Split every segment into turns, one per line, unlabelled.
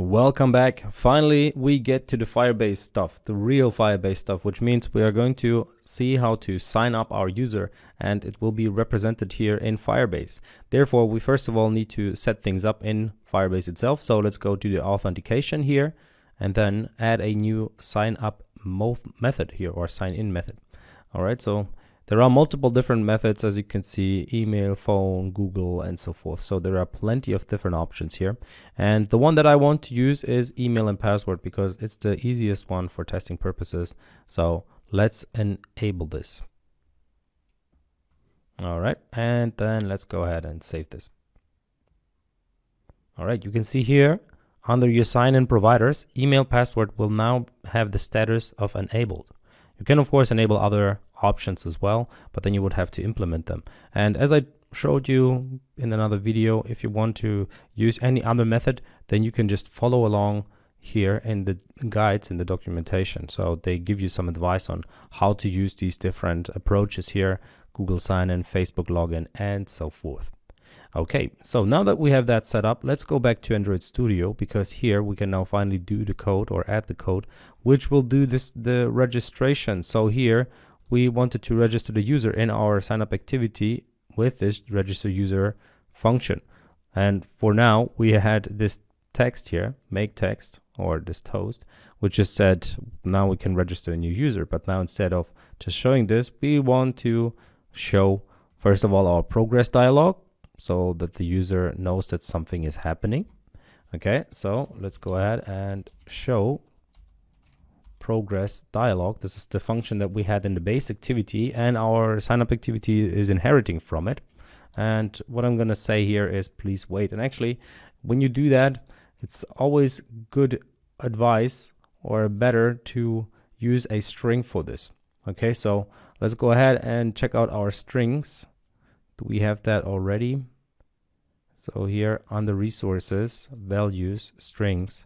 Welcome back. Finally, we get to the Firebase stuff, the real Firebase stuff, which means we are going to see how to sign up our user, and it will be represented here in Firebase. Therefore, we first of all need to set things up in Firebase itself. So let's go to the authentication here and then add a new sign up method here, or sign in method. All right, so there are multiple different methods, as you can see: email, phone, Google, and so forth. So there are plenty of different options here. And the one that I want to use is email and password because it's the easiest one for testing purposes. So let's enable this. All right, and then let's go ahead and save this. All right, you can see here under your sign-in providers, email password will now have the status of enabled. You can of course enable other options as well, but then you would have to implement them. And as I showed you in another video, if you want to use any other method, then you can just follow along here in the guides, in the documentation. So they give you some advice on how to use these different approaches here: Google sign-in, Facebook login, and so forth. Okay, so now that we have that set up, let's go back to Android Studio, because here we can now finally do the code, or add the code, which will do the registration. So here we wanted to register the user in our sign up activity with this register user function. And for now, we had this text here, make text, or this toast, which just said now we can register a new user. But now instead of just showing this, we want to show first of all our progress dialog, so that the user knows that something is happening. Okay, so let's go ahead and show progress dialog. This is the function that we had in the base activity, and our sign up activity is inheriting from it. And what I'm going to say here is please wait. And actually, when you do that, it's always good advice, or better, to use a string for this. Okay, so let's go ahead and check out our strings. Do we have that already? So here under resources, values, strings,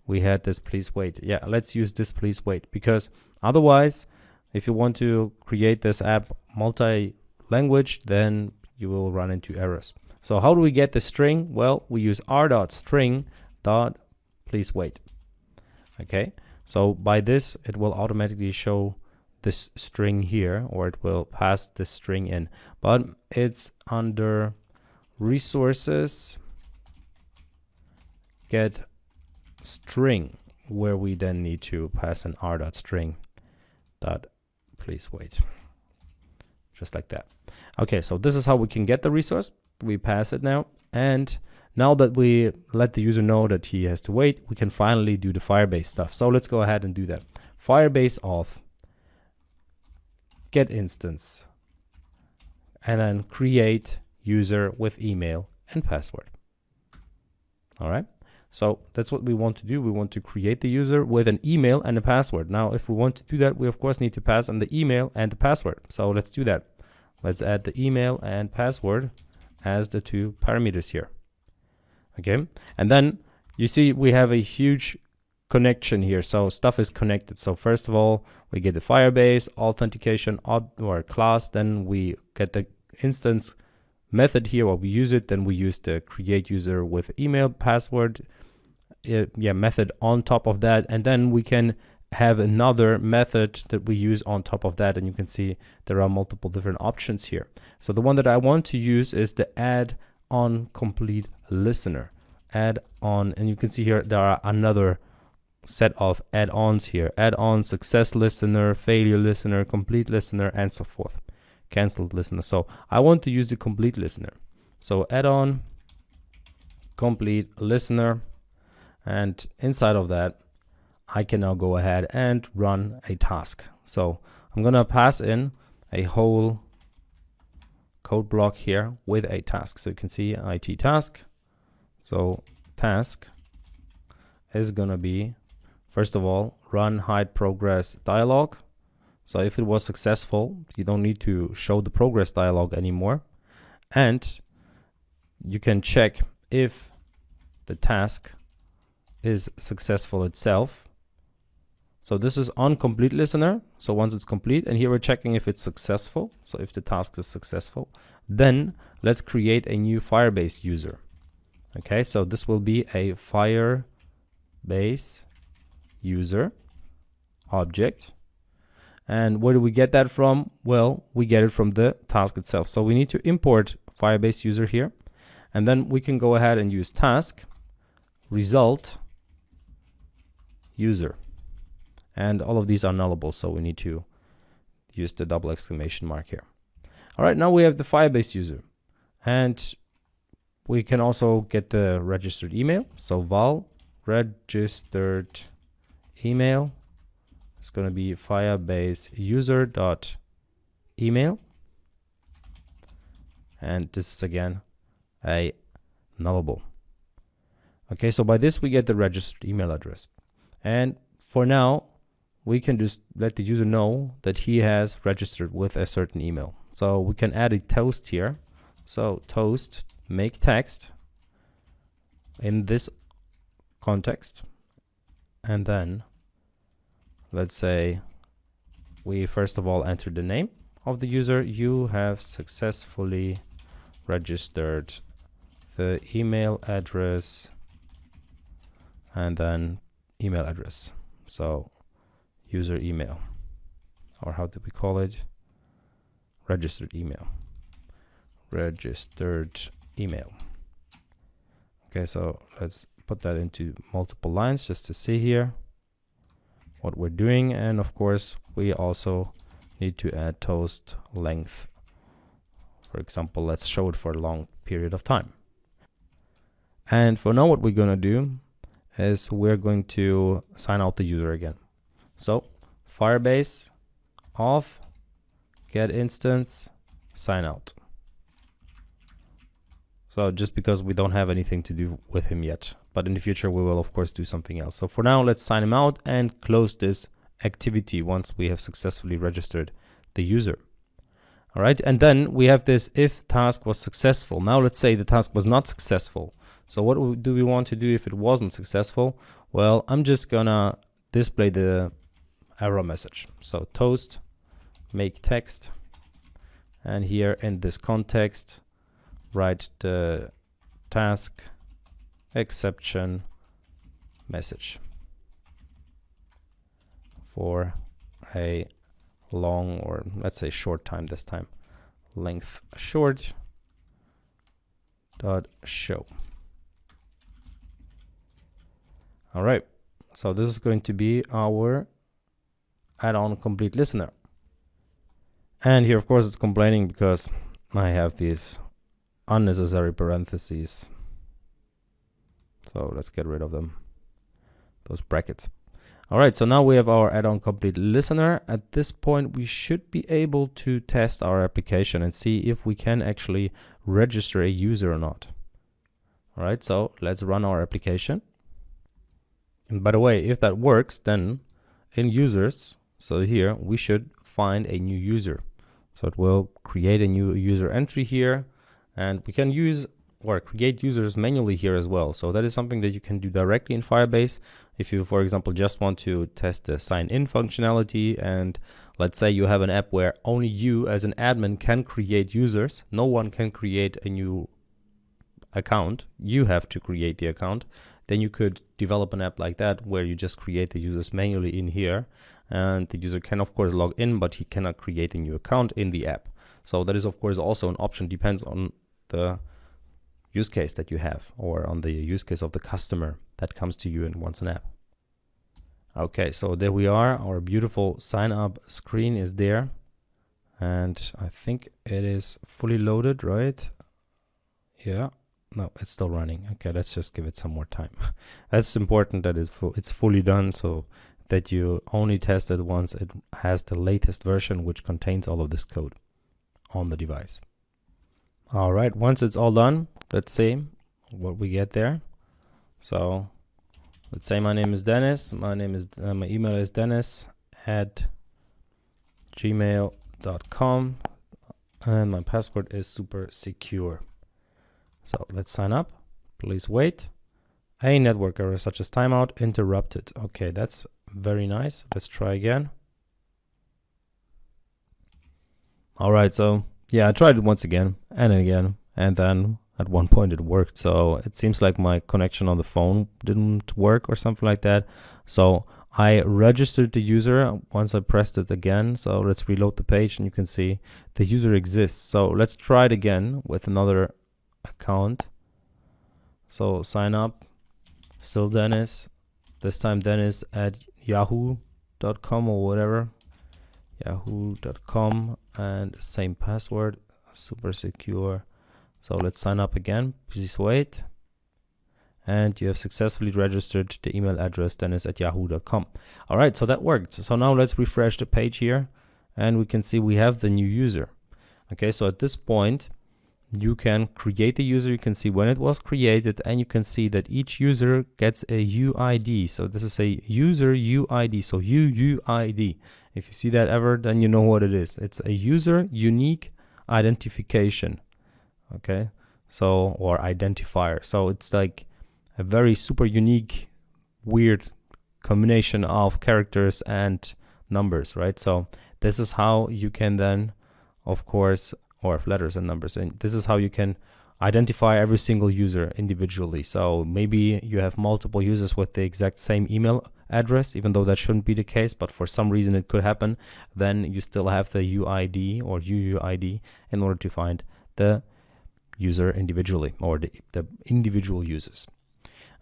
we had this please wait. Yeah, let's use this please wait, because otherwise, if you want to create this app multi-language, then you will run into errors. So how do we get the string? Well, we use r.string.pleasewait. Okay, so by this, it will automatically show this string here, or it will pass this string in, but it's under resources, get string, where we then need to pass an r.string dot please wait, just like that. Okay, so this is how we can get the resource. We pass it now, and now that we let the user know that he has to wait, we can finally do the Firebase stuff. So let's go ahead and do that. Firebase auth, get instance, and then create user with email and password. All right, so that's what we want to do. We want to create the user with an email and a password. Now, if we want to do that, we of course need to pass in the email and the password. So let's do that. Let's add the email and password as the two parameters here. Okay, and then you see we have a huge connection here, so stuff is connected. So first of all, we get the Firebase authentication or class, then we get the instance method here, or we use it, then we use the create user with email password method on top of that, and then we can have another method that we use on top of that. And you can see there are multiple different options here. So the one that I want to use is the add on complete listener, add on, and you can see here there are another set of add-ons here: add-on, success listener, failure listener, complete listener, and so forth, canceled listener. So I want to use the complete listener. So add-on complete listener, and inside of that I can now go ahead and run a task. So I'm gonna pass in a whole code block here with a task. So you can see IT task. So task is gonna be, first of all, run hide progress dialog. So if it was successful, you don't need to show the progress dialog anymore. And you can check if the task is successful itself. So this is on complete listener. So once it's complete, and here we're checking if it's successful. So if the task is successful, then let's create a new Firebase user. Okay, so this will be a Firebase Firebase user object. And where do we get that from? Well, we get it from the task itself. So we need to import Firebase user here, and then we can go ahead and use task result user. And all of these are nullable, so we need to use the double exclamation mark here. All right, now we have the Firebase user, and we can also get the registered email. So val registered email is going to be Firebase user dot email, and this is again a nullable. Okay, so by this we get the registered email address, and for now we can just let the user know that he has registered with a certain email. So we can add a toast here. So toast make text in this context, and then let's say we first of all enter the name of the user. You have successfully registered the email address, and then email address. So user email, or how did we call it? Registered email. Registered email. Okay, so let's put that into multiple lines just to see here what we're doing. And of course, we also need to add toast length. For example, let's show it for a long period of time. And for now, what we're going to do is we're going to sign out the user again. So Firebase of get instance sign out. So just because we don't have anything to do with him yet, but in the future we will of course do something else. So for now, let's sign him out and close this activity once we have successfully registered the user. All right, and then we have this if task was successful. Now let's say the task was not successful. So what do we want to do if it wasn't successful? Well, I'm just gonna display the error message. So toast make text, and here in this context write the task exception message for a long, or let's say short time this time, length short dot show. All right, so this is going to be our add-on complete listener. And here of course it's complaining because I have these unnecessary parentheses. So let's get rid of them, those brackets. All right, so now we have our add-on complete listener. At this point, we should be able to test our application and see if we can actually register a user or not. All right, so let's run our application. And by the way, if that works, then in users, so here we should find a new user. So it will create a new user entry here, and we can use or create users manually here as well. So that is something that you can do directly in Firebase. If you, for example, just want to test the sign in functionality, and let's say you have an app where only you as an admin can create users, no one can create a new account, you have to create the account, then you could develop an app like that where you just create the users manually in here, and the user can of course log in, but he cannot create a new account in the app. So that is of course also an option, depends on the use case that you have, or on the use case of the customer that comes to you and wants an app. Okay, so there we are, our beautiful sign up screen is there, and I think it is fully loaded, right? Yeah, no, it's still running. Okay, let's just give it some more time. That's important that it's fully done, so that you only test it once it has the latest version which contains all of this code on the device. All right, once it's all done, let's see what we get there. So let's say my name is Dennis. My email is dennis@gmail.com, and my password is super secure. So let's sign up. Please wait. A network error such as timeout interrupted. Okay, that's very nice. Let's try again. All right, so yeah, I tried it once again and again, and then at one point it worked. So it seems like my connection on the phone didn't work or something like that. So I registered the user once I pressed it again. So let's reload the page and you can see the user exists. So let's try it again with another account. So sign up, still Dennis, this time Dennis at yahoo.com or whatever, yahoo.com, and same password, super secure. So let's sign up again, please wait. And you have successfully registered the email address dennis at yahoo.com. All right, so that worked. So now let's refresh the page here and we can see we have the new user. Okay, so at this point, you can create the user, you can see when it was created, and you can see that each user gets a UID. So this is a user UID, so UUID. If you see that ever, then you know what it is. It's a user unique identification. Okay, so, or identifier. So it's like a very super unique, weird combination of characters and numbers, right? So this is how you can then, of course, or letters and numbers, and this is how you can identify every single user individually. So maybe you have multiple users with the exact same email address, even though that shouldn't be the case, but for some reason it could happen. Then you still have the UID or UUID in order to find the user individually, or the individual users.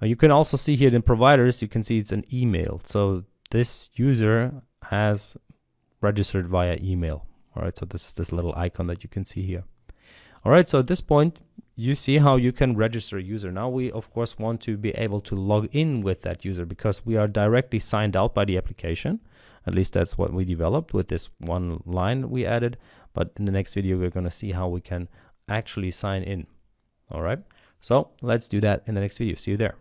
You can also see here in providers, you can see it's an email. So this user has registered via email. All right, so this is this little icon that you can see here. All right, so at this point, you see how you can register a user. Now we, of course, want to be able to log in with that user because we are directly signed out by the application. At least that's what we developed with this one line we added. But in the next video, we're going to see how we can actually sign in. All right, so let's do that in the next video. See you there.